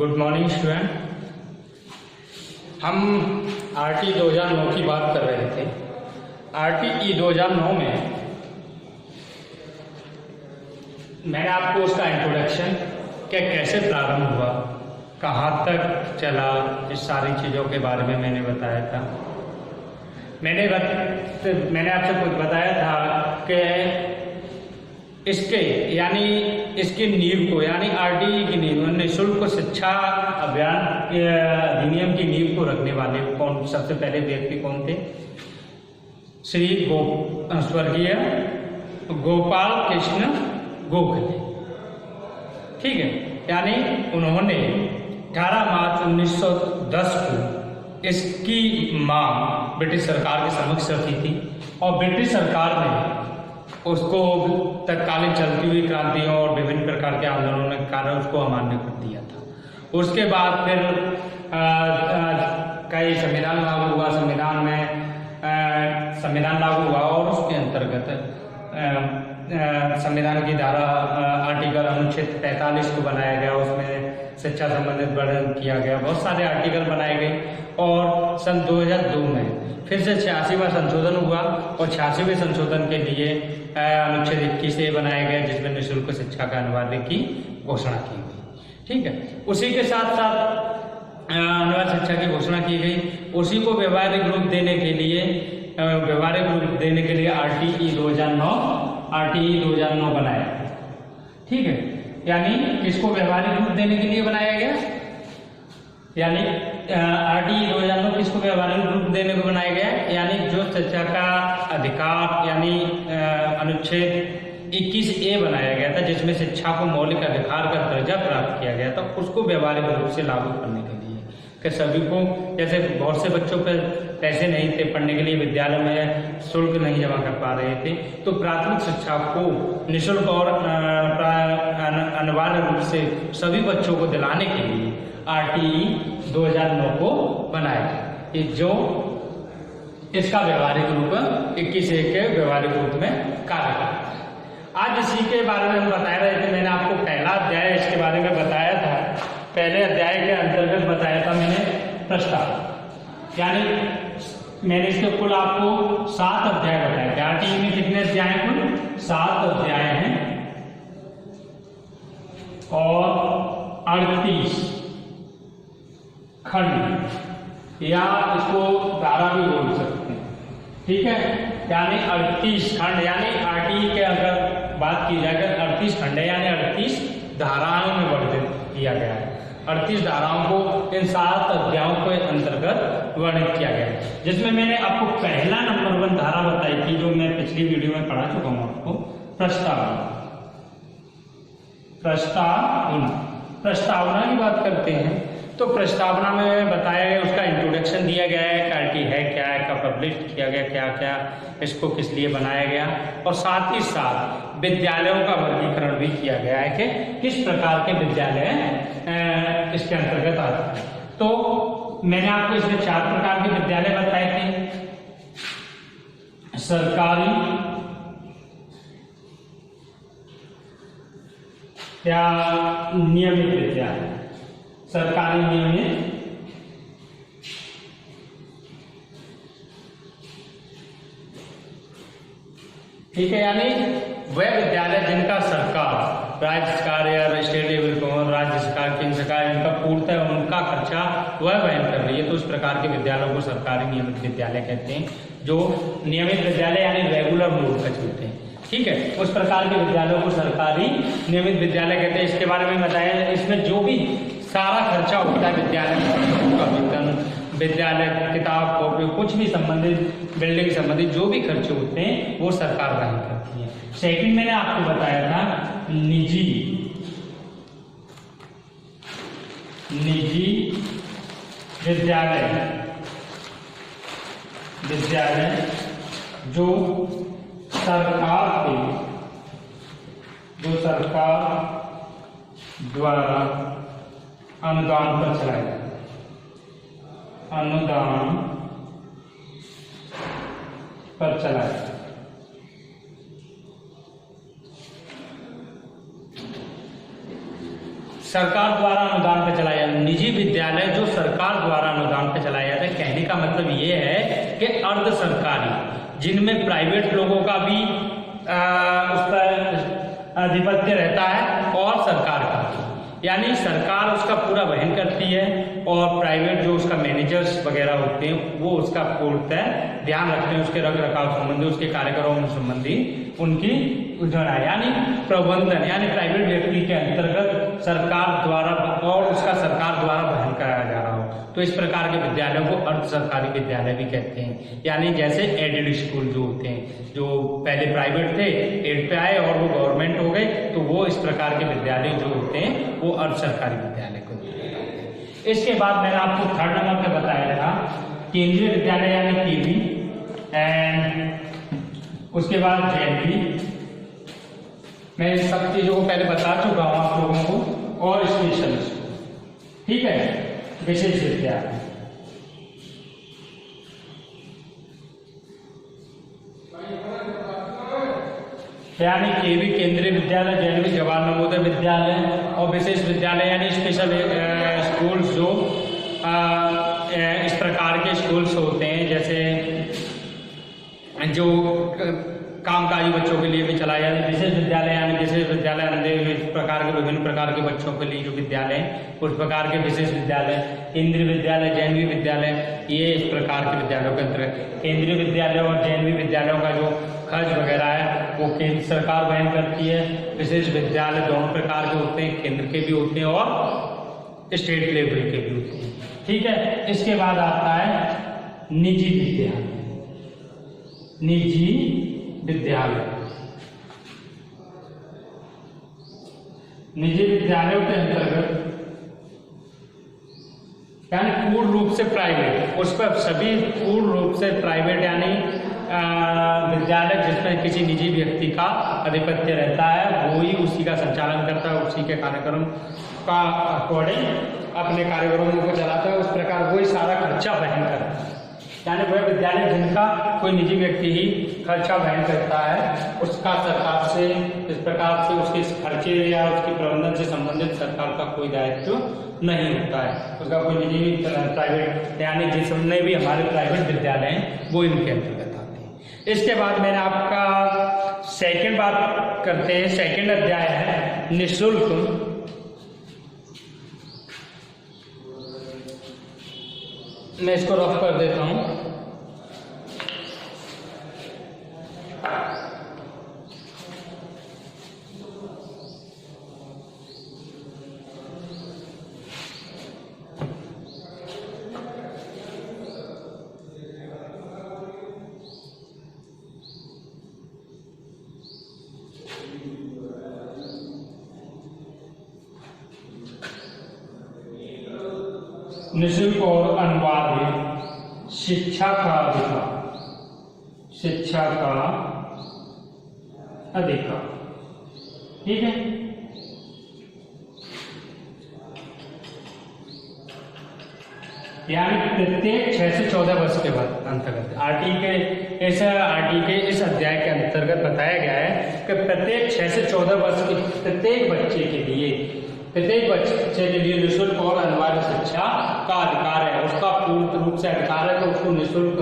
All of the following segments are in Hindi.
Good morning student. हम आरटी 2009 की बात कर रहे थे। आरटी 2009 में मैंने आपको उसका इंट्रोडक्शन क्या कैसे प्रारंभ हुआ, कहाँ तक चला, इस सारी चीज़ों के बारे में मैंने बताया था। मैंने आपसे कुछ बताया था कि इसकी नींव को यानी आरटीई की नींव, निःशुल्क शिक्षा अभियान अधिनियम की नींव को रखने वाले कौन सबसे पहले व्यक्ति कौन थे? श्री स्वर्गीय गोपाल कृष्ण गोखले। ठीक है, यानी उन्होंने 18 मार्च 1910 को इसकी मांग ब्रिटिश सरकार के समक्ष रखी थी और ब्रिटिश सरकार ने उसको तत्कालीन चलती हुई क्रांतियों और विभिन्न प्रकार के आंदोलनों के कारण उसको अमान्य कर दिया था। उसके बाद फिर कई संविधान लागू हुआ, संविधान लागू हुआ और उसके अंतर्गत संविधान की धारा आर्टिकल अनुच्छेद 45 को बनाया गया, उसमें शिक्षा संबंधित वर्णन किया गया, बहुत सारे आर्टिकल बनाए गए और सन 2002 में फिर से 86वां संशोधन हुआ और 86वें संशोधन के लिए अनुच्छेद 21 बनाया गया, जिसमें निःशुल्क शिक्षा का अनिवार्य की घोषणा की गई। ठीक है, उसी के साथ साथ अनिवार्य शिक्षा की घोषणा की गई। उसी को व्यवहारिक रूप देने के लिए आरटीई 2009 बनाया। ठीक है, यानी इसको व्यवहारिक रूप देने के लिए बनाया गया, यानी आरटीई 2009 किसको व्यवहारिक रूप देने को बनाया गया, यानी जो शिक्षा का अधिकार यानी अनुच्छेद 21A बनाया गया था, जिसमें शिक्षा को मौलिक अधिकार का दर्जा प्राप्त किया गया था, उसको व्यवहारिक रूप से लागू करने के लिए कि सभी को, जैसे बहुत से बच्चों पर पैसे नहीं थे पढ़ने के लिए, विद्यालय में शुल्क नहीं जमा कर पा रहे थे, तो प्राथमिक शिक्षा को निःशुल्क और अनिवार्य रूप से सभी बच्चों को दिलाने के लिए आरटीई 2009 को बनाया, जो इसका व्यवहारिक रूप 21A के व्यवहारिक रूप में कार्य करता है। आज इसी के बारे में हम बता रहे थे। मैंने आपको पहला अध्याय इसके बारे में बताया था। पहले अध्याय के अंतर्गत बताया था मैंने प्रस्ताव, यानी मैंने इसके कुल आपको 7 अध्याय बताए थे। आरटीई में कितने अध्याय हैं? कुल 7 अध्याय हैं और 38 खंड, या इसको धारा भी बोल सकते हैं। ठीक है, यानी 38 खंड, यानी आरटीई के अगर बात की जाए 38 खंड है, यानी 38 धाराओं में वर्णित किया गया है। 38 धाराओं को इन 7 अध्यायों के अंतर्गत वर्णित किया गया है, जिसमें मैंने आपको पहला नंबर 1 धारा बताई थी, जो मैं पिछली वीडियो में पढ़ा चुका हूं आपको, प्रस्तावना की बात करते हैं तो प्रस्तावना में बताया गया, उसका इंट्रोडक्शन दिया गया है, आरटीई है क्या है, कब पब्लिश किया गया, क्या क्या इसको किस लिए बनाया गया, और साथ ही साथ विद्यालयों का वर्गीकरण भी किया गया है कि किस प्रकार के विद्यालय इसके अंतर्गत आते हैं। तो मैंने आपको इसमें 4 प्रकार के विद्यालय बताए थे। सरकारी या नियमित विद्यालय, सरकारी नियमित, ठीक है, यानी वह विद्यालय जिनका सरकार, राज्य सरकार या स्टेट लेवल पर, राज्य सरकार, केंद्र सरकार, इनका पूर्णतः उनका खर्चा वह वहन कर रही है, तो उस प्रकार के विद्यालयों को सरकारी नियमित विद्यालय कहते हैं। जो नियमित विद्यालय यानी रेगुलर मोड पर चलते हैं, ठीक है, उस प्रकार के विद्यालयों को सरकारी नियमित विद्यालय कहते हैं। इसके बारे में बताया, इसमें जो भी सारा खर्चा होता है विद्यालय किताब कॉपी कुछ भी संबंधित, बिल्डिंग संबंधित जो भी खर्चे होते हैं वो सरकार वहन करती है। सेकंड मैंने आपको बताया था निजी विद्यालय जो सरकार द्वारा अनुदान पर चलाया जाता है, अनुदान पर चलाया जाता है। सरकार द्वारा अनुदान पे चलाया जाता है। निजी विद्यालय जो सरकार द्वारा अनुदान पे चलाया जाता है, कहने का मतलब ये है कि अर्ध सरकारी, जिनमें प्राइवेट लोगों का भी उस पर आधिपत्य रहता है और सरकार का भी, यानी सरकार उसका पूरा वहन करती है और प्राइवेट जो उसका मैनेजर्स वगैरह होते हैं वो उसका पूर्णतः ध्यान रखते हैं, उसके रख रखाव संबंधी, उसके कार्यक्रमों संबंधी उनकी उजड़ा, यानी प्रबंधन, यानी प्राइवेट व्यक्ति के अंतर्गत सरकार द्वारा और उसका सरकार द्वारा वहन कराया जा रहा हो, तो इस प्रकार के विद्यालयों को अर्ध सरकारी विद्यालय भी कहते हैं। यानी जैसे एडेड स्कूल जो होते हैं, जो पहले प्राइवेट थे, एड पे आए और वो गवर्नमेंट हो गए, तो वो इस प्रकार के विद्यालय जो होते हैं वो अर्ध सरकारी विद्यालय को कहते हैं। इसके बाद मैंने आपको थर्ड नंबर पे बताया था केंद्रीय विद्यालय यानी केवी, एंड उसके बाद जेएनवी। मैं इन सब चीजों को पहले बता चुका हूं आप लोगों को, और स्पेशल स्कूल, ठीक है, विशेष विद्यालय। यानी केवी केंद्रीय विद्यालय, जेएनवी जवाहर नवोदय विद्यालय, और विशेष विद्यालय यानी स्पेशल स्कूल्स जो इस प्रकार के स्कूल्स होते हैं, जैसे जो कामकाजी बच्चों के लिए भी चलाए जाते हैं। विशेष विद्यालय यानी विशेष विद्यालय अन्य प्रकार के विभिन्न प्रकार के बच्चों के लिए जो विद्यालय हैं उस प्रकार के विशेष विद्यालय। केंद्रीय विद्यालय, जेएनवी विद्यालय, ये इस प्रकार के विद्यालयों के अंतर्गत। केंद्रीय विद्यालय और जेएनवी विद्यालयों का जो खर्च वगैरह है वो केंद्र सरकार वहन करती है। विशेष विद्यालय दोनों प्रकार के होते हैं, केंद्र के भी होते हैं और स्टेट लेवल के भी होते हैं, ठीक है। इसके बाद आता है निजी विद्यालय। निजी विद्यालय, निजी विद्यालयों के अंतर्गत यानी पूर्ण रूप से प्राइवेट, उस पर सभी पूर्ण रूप से प्राइवेट यानी विद्यालय जिसमें किसी निजी व्यक्ति का आधिपत्य रहता है, वो ही उसी का संचालन करता है, उसी के कार्यक्रम का अकॉर्डिंग अपने कार्यक्रमों को चलाता है, उस प्रकार वही सारा खर्चा वहन करता है। यानी वह विद्यालय जिनका कोई निजी व्यक्ति ही खर्चा वहन करता है, उसका सरकार से इस प्रकार से उसके खर्चे या उसके प्रबंधन से संबंधित सरकार का कोई दायित्व नहीं होता है। उसका कोई निजी प्राइवेट, यानी जिसमें भी हमारे प्राइवेट विद्यालय हैं वो इनके अंतर्गत आते हैं। इसके बाद मैंने आपका सेकंड बात करते हैं, सेकंड अध्याय है निःशुल्क। मैं इसको रफ कर देता हूं। निःशुल्क और अनिवार्य शिक्षा का अधिकार, शिक्षा का अधिकार, ठीक है। यानी प्रत्येक 6 से 14 वर्ष के बाद अंतर्गत आरटी के इस अध्याय के अंतर्गत बताया गया है कि प्रत्येक 6 से 14 वर्ष के प्रत्येक बच्चे के लिए निःशुल्क और अनिवार्य शिक्षा का अधिकार है। उसका पूर्ण रूप से अधिकार है तो उसको निःशुल्क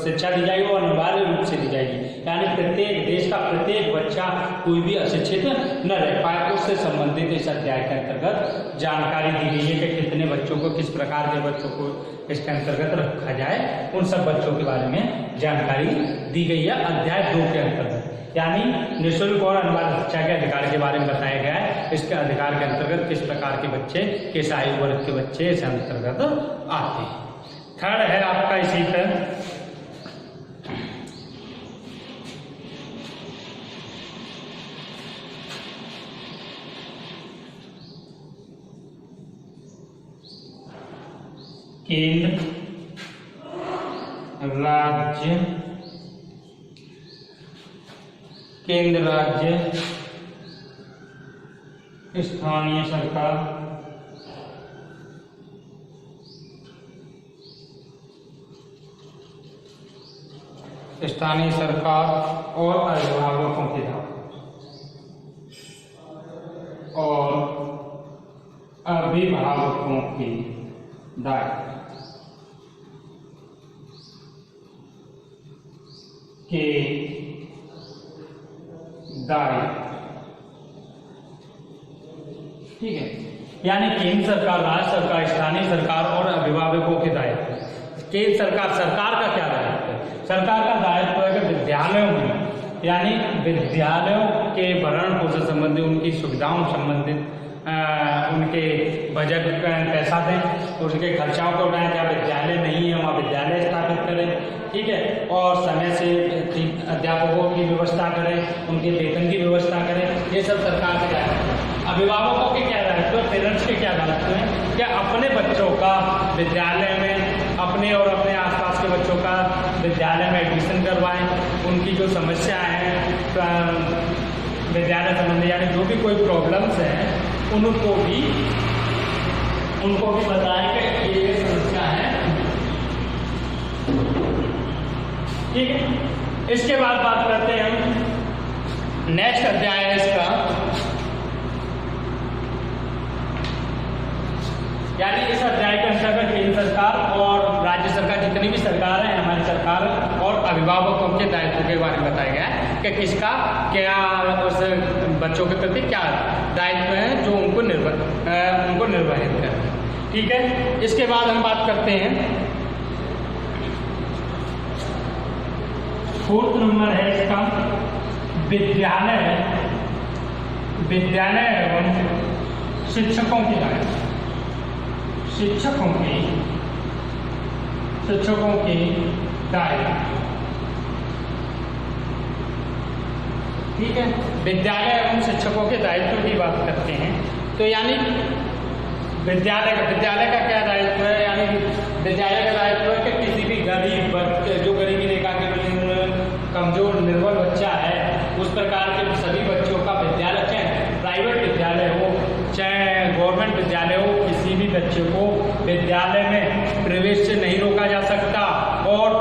शिक्षा दी जाएगी और अनिवार्य रूप से दी जाएगी। यानी प्रत्येक देश का प्रत्येक बच्चा कोई भी अशिक्षित न रह पाए, उससे संबंधित इस अध्याय के अंतर्गत जानकारी दी गई है कि कितने बच्चों को, किस प्रकार के बच्चों को इसके अंतर्गत रखा जाए, उन सब बच्चों के बारे में जानकारी दी गई है अध्याय 2 के अंतर्गत। यानी निःशुल्क और अनिवार्य शिक्षा के अधिकार के बारे में बताया गया है। इसके अधिकार के अंतर्गत किस प्रकार के बच्चे, किस आयु वर्ग के बच्चे इस अंतर्गत आते हैं। थर्ड है आपका इसी पर केंद्र राज्य स्थानीय सरकार और अभिभावकों के हक और अभिभावकों के दायित्व ठीक है, यानी केंद्र सरकार, राज्य सरकार, स्थानीय सरकार और अभिभावकों के दायित्व। केंद्र सरकार का क्या दायित्व है? सरकार का दायित्व है कि विद्यालयों में, यानी विद्यालयों के भरण पोषण संबंधी, उनकी सुविधाओं संबंधित उनके बजट पैसा दें, उनके खर्चाओं को उठाएं। जहाँ विद्यालय नहीं है वहाँ विद्यालय स्थापित करें, ठीक है, और समय से अध्यापकों की व्यवस्था करें, उनके वेतन की व्यवस्था करें। ये सब सरकार का दायित्व है। अभिभावकों के क्या दायित्व है? पेरेंट्स के क्या दायित्व है? क्या अपने बच्चों का विद्यालय में, अपने और अपने आसपास के बच्चों का विद्यालय में एडमिशन करवाएं, उनकी जो समस्याएं हैं विद्यालय संबंधी, यानी जो भी कोई प्रॉब्लम्स हैं उनको भी बताएं कि ये समस्या है, ठीक है। इसके बाद बात करते हैं हम, नेक्स्ट अध्याय है इसका, यानी इस अध्याय के अंतर्गत केंद्र सरकार और राज्य सरकार, जितनी भी सरकार है, हमारी सरकार और अभिभावकों के दायित्व के बारे में बताया गया है कि किसका क्या उस बच्चों के प्रति क्या दायित्व है जो उनको निर्वहित करें, ठीक है। इसके बाद हम बात करते हैं, 4th नंबर है इसका, विद्यालय एवं शिक्षकों की दायित्व, शिक्षकों की दायित्व, ठीक है। विद्यालय एवं शिक्षकों के दायित्व की बात करते हैं, तो यानी विद्यालय का क्या दायित्व है? यानी विद्यालय का दायित्व है कि किसी भी गरीब बच्चे, जो गरीबी रेखा के कमजोर निर्बल बच्चा है, उस प्रकार के सभी बच्चों का विद्यालय, चाहे प्राइवेट विद्यालय हो चाहे गवर्नमेंट विद्यालय हो, किसी भी बच्चे को विद्यालय में प्रवेश से नहीं रोका जा सकता। और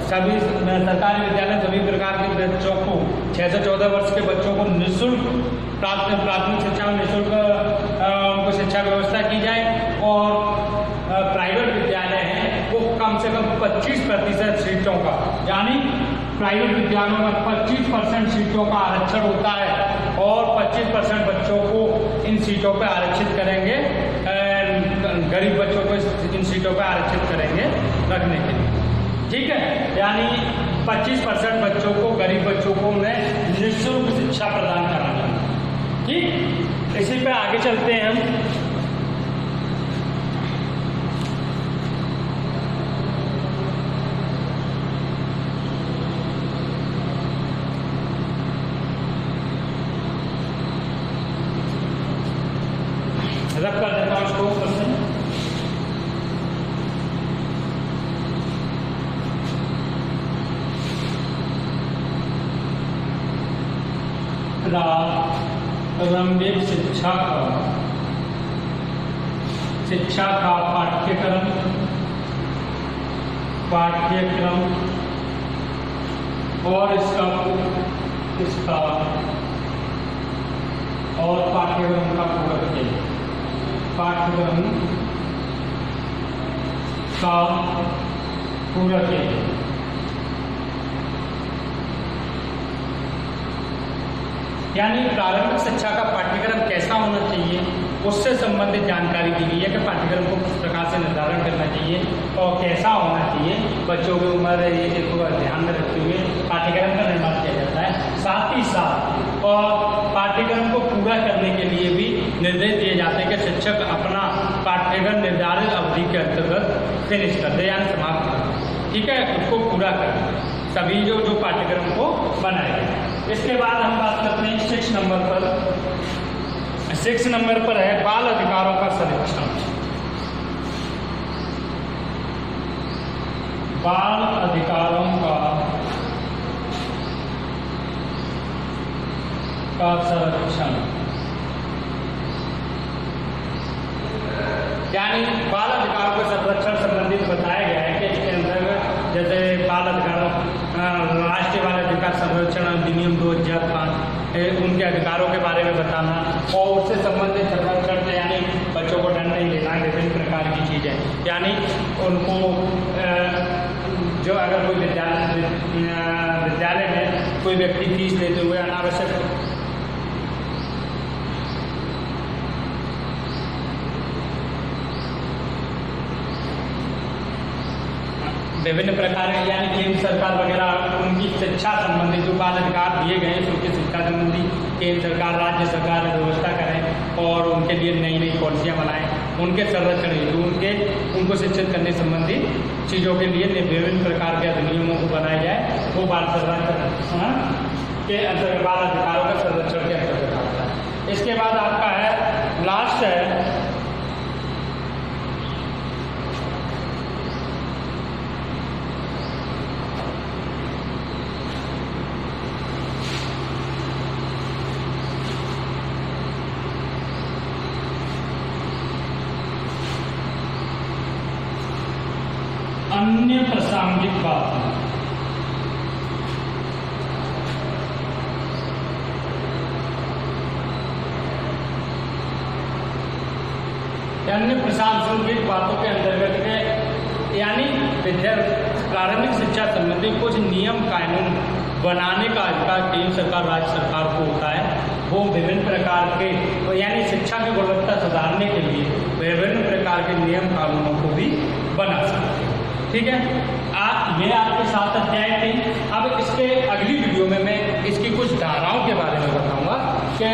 सभी सरकारी विद्यालय सभी प्रकार के बच्चों को, 6 से 14 वर्ष के बच्चों को निःशुल्क प्राथमिक शिक्षा में निःशुल्क उनको शिक्षा व्यवस्था की जाए। और प्राइवेट विद्यालय हैं वो कम से कम 25% सीटों का, यानी प्राइवेट विद्यालयों में 25% सीटों का आरक्षण होता है और 25% बच्चों को इन सीटों पर आरक्षित करेंगे, गरीब बच्चों को इन सीटों पर आरक्षित करेंगे रखने के लिए, ठीक है। यानी 25% बच्चों को, गरीब बच्चों को मैं निःशुल्क शिक्षा प्रदान करना चाहता हूँ, ठीक। इसी पे आगे चलते हैं हम, रब कर देता हूँ इसको क्वेश्चन। प्रारंभिक शिक्षा का पाठ्यक्रम और इसका और पाठ्यक्रम का पूरक है, पाठ्यक्रम का पूरक है। यानी प्रारंभिक शिक्षा का पाठ्यक्रम कैसा होना चाहिए उससे संबंधित जानकारी दी गई है कि पाठ्यक्रम को किस प्रकार से निर्धारण करना चाहिए और कैसा होना चाहिए, बच्चों की उम्र को ध्यान में रखते हुए पाठ्यक्रम का निर्माण किया जाता है। साथ ही साथ और पाठ्यक्रम को पूरा करने के लिए भी निर्देश दिए जाते हैं कि शिक्षक अपना पाठ्यक्रम निर्धारित अवधि के अंतर्गत फिनिश कर दे, यानी समाप्त कर दे, ठीक है, उसको पूरा कर दे सभी जो पाठ्यक्रम को बनाया गया। इसके बाद हम बात करते हैं 6 नंबर पर। 6 नंबर पर है बाल अधिकारों का संरक्षण। बाल अधिकारों का संरक्षण, यानी बाल अधिकारों के संरक्षण संबंधित बताया गया है कि इसके अंतर्गत जैसे बाल अधिकारों, राष्ट्रीय बाल अधिकार संरक्षण अधिनियम 2005, उनके अधिकारों के बारे में बताना और उससे संबंधित संरक्षण, यानी बच्चों को दंड नहीं देना, जैसे जाए। यानी उनको जो अगर कोई विद्यालय में कोई व्यक्ति फीस लेते हुए अनावश्यक विभिन्न प्रकार के यानी केंद्र सरकार वगैरह उनकी शिक्षा संबंधी जो बाल अधिकार दिए गए हैं उनकी शिक्षा संबंधी केंद्र सरकार राज्य सरकार व्यवस्था करें और उनके लिए नई नई पॉलिसियाँ बनाएं, उनके संरक्षण हेतु उनको शिक्षित करने संबंधी चीज़ों के लिए विभिन्न प्रकार के अधिनियमों को बनाया जाए, वो बाल संरक्षण के अंतर्गत बाल अधिकारों का संरक्षण के अंतर्गत आता है। इसके बाद आपका है लास्ट है अन्य प्रासंगिक बातें। अन्य प्रासंगिक बातों के अंतर्गत है यानी प्रारंभिक शिक्षा संबंधी कुछ नियम कानून बनाने का अधिकार केंद्र सरकार राज्य सरकार को होता है। वो विभिन्न प्रकार के यानी शिक्षा की गुणवत्ता सुधारने के लिए विभिन्न प्रकार के नियम कानूनों को भी बना सकते हैं। ठीक है, ये आपके साथ अध्याय थे। अब इसके अगली वीडियो में मैं इसकी कुछ धाराओं के बारे में बताऊंगा कि